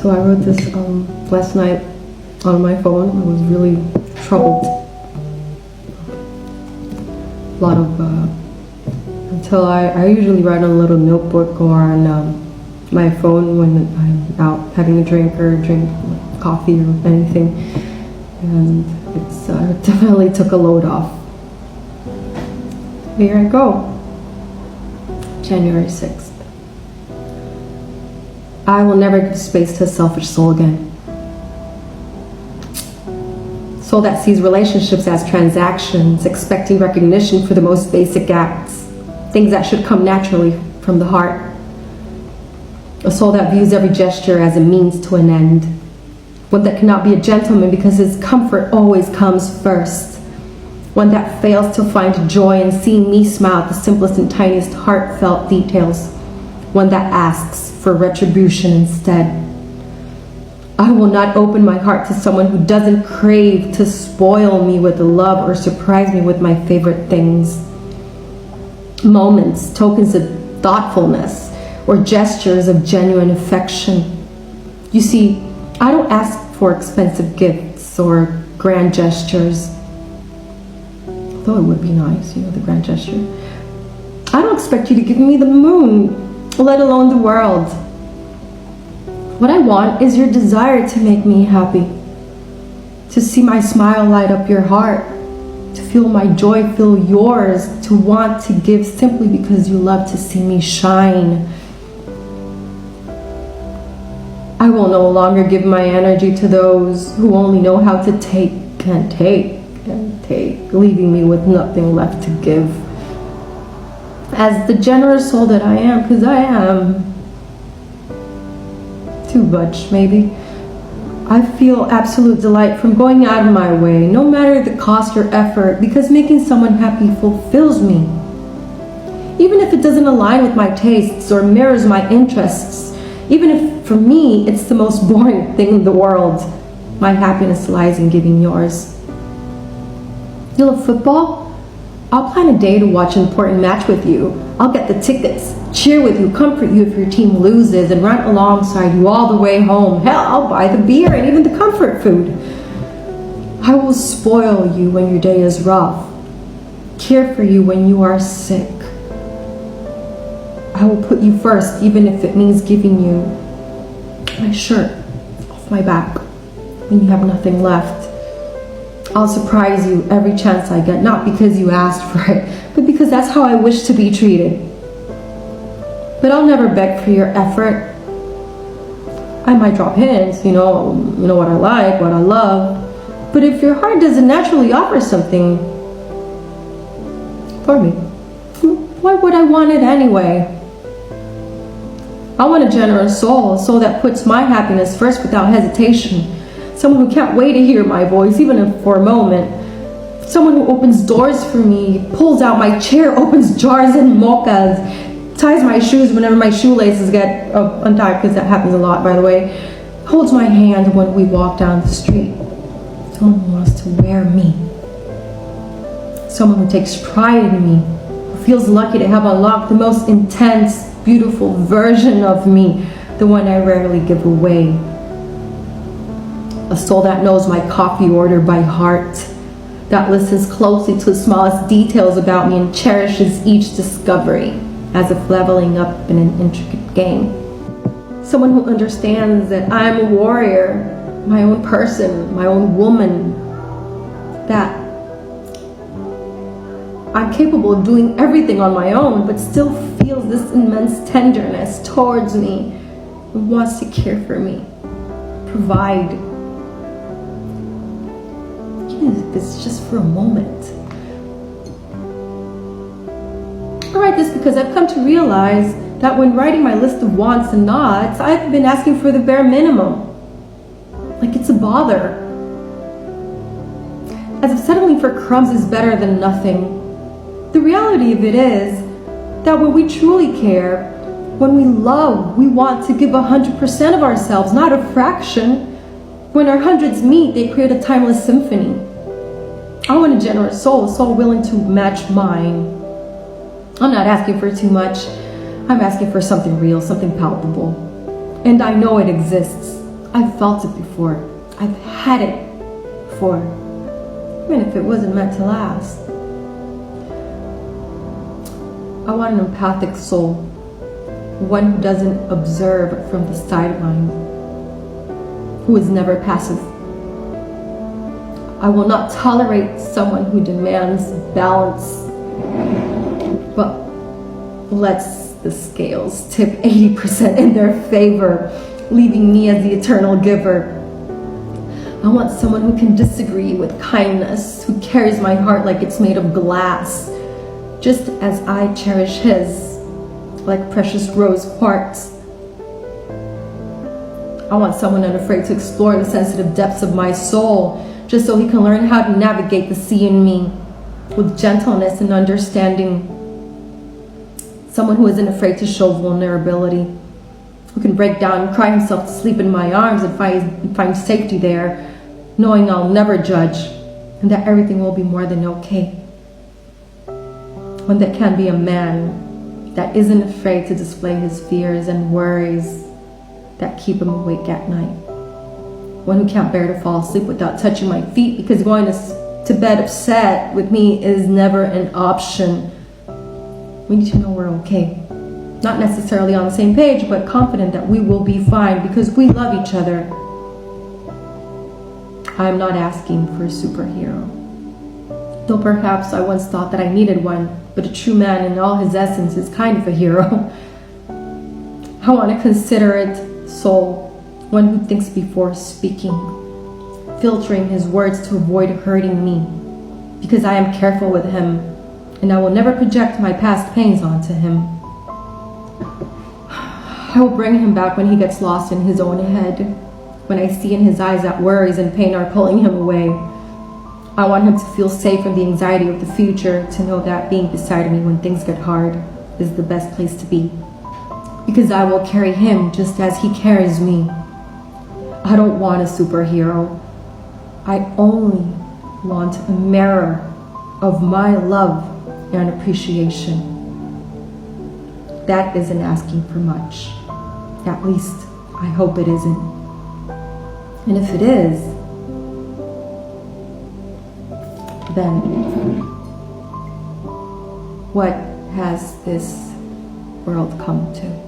So I wrote this last night on my phone. I was really troubled. A lot of, until I usually write on a little notebook or on my phone when I'm out having a drink or drink coffee or anything. And it's definitely took a load off. Here I go. January 6th. I will never give space to a selfish soul again. Soul that sees relationships as transactions, expecting recognition for the most basic acts, things that should come naturally from the heart. A soul that views every gesture as a means to an end. One that cannot be a gentleman because his comfort always comes first. One that fails to find joy in seeing me smile at the simplest and tiniest heartfelt details. One that asks for retribution instead. I will not open my heart to someone who doesn't crave to spoil me with love or surprise me with my favorite things. Moments, tokens of thoughtfulness, or gestures of genuine affection. You see, I don't ask for expensive gifts or grand gestures. Though it would be nice, the grand gesture. I don't expect you to give me the moon, let alone the world. What I want is your desire to make me happy, to see my smile light up your heart, to feel my joy fill yours, to want to give simply because you love to see me shine. I will no longer give my energy to those who only know how to take and take and take, leaving me with nothing left to give. As the generous soul that I am, because I am, too much maybe, I feel absolute delight from going out of my way, no matter the cost or effort, because making someone happy fulfills me. Even if it doesn't align with my tastes or mirrors my interests, even if for me it's the most boring thing in the world, my happiness lies in giving yours. You love football? I'll plan a day to watch an important match with you. I'll get the tickets, cheer with you, comfort you if your team loses, and run alongside you all the way home. Hell, I'll buy the beer and even the comfort food. I will spoil you when your day is rough, care for you when you are sick. I will put you first, even if it means giving you my shirt off my back when you have nothing left. I'll surprise you every chance I get, not because you asked for it, but because that's how I wish to be treated. But I'll never beg for your effort. I might drop hints, you know what I like, what I love. But if your heart doesn't naturally offer something for me, why would I want it anyway? I want a generous soul, a soul that puts my happiness first without hesitation. Someone who can't wait to hear my voice, even if for a moment. Someone who opens doors for me, pulls out my chair, opens jars and mochas, ties my shoes whenever my shoelaces get untied, because that happens a lot, by the way. Holds my hand when we walk down the street. Someone who wants to wear me. Someone who takes pride in me, who feels lucky to have unlocked the most intense, beautiful version of me, the one I rarely give away. A soul that knows my coffee order by heart, that listens closely to the smallest details about me and cherishes each discovery as if leveling up in an intricate game. Someone who understands that I'm a warrior, my own person, my own woman, that I'm capable of doing everything on my own, but still feels this immense tenderness towards me and wants to care for me, provide. Even if it's just for a moment. I write this because I've come to realize that when writing my list of wants and nots, I've been asking for the bare minimum. Like it's a bother. As if settling for crumbs is better than nothing. The reality of it is that when we truly care, when we love, we want to give 100% of ourselves, not a fraction. When our hundreds meet, they create a timeless symphony. I want a generous soul, a soul willing to match mine. I'm not asking for too much. I'm asking for something real, something palpable. And I know it exists. I've felt it before. I've had it before, even if it wasn't meant to last. I want an empathic soul, one who doesn't observe from the sideline, who is never passive. I will not tolerate someone who demands balance, but lets the scales tip 80% in their favor, leaving me as the eternal giver. I want someone who can disagree with kindness, who carries my heart like it's made of glass, just as I cherish his, like precious rose quartz. I want someone unafraid to explore the sensitive depths of my soul, just so he can learn how to navigate the sea in me with gentleness and understanding. Someone who isn't afraid to show vulnerability, who can break down and cry himself to sleep in my arms and find safety there, knowing I'll never judge and that everything will be more than okay. One that can be a man that isn't afraid to display his fears and worries that keep him awake at night. One who can't bear to fall asleep without touching my feet, because going to bed upset with me is never an option. We need to know we're okay. Not necessarily on the same page, but confident that we will be fine because we love each other. I am not asking for a superhero, though perhaps I once thought that I needed one, but a true man in all his essence is kind of a hero. I want a considerate soul, one who thinks before speaking, filtering his words to avoid hurting me, because I am careful with him, and I will never project my past pains onto him. I will bring him back when he gets lost in his own head, when I see in his eyes that worries and pain are pulling him away. I want him to feel safe from the anxiety of the future, to know that being beside me when things get hard is the best place to be, because I will carry him just as he carries me. I don't want a superhero. I only want a mirror of my love and appreciation. That isn't asking for much. At least, I hope it isn't. And if it is, then what has this world come to?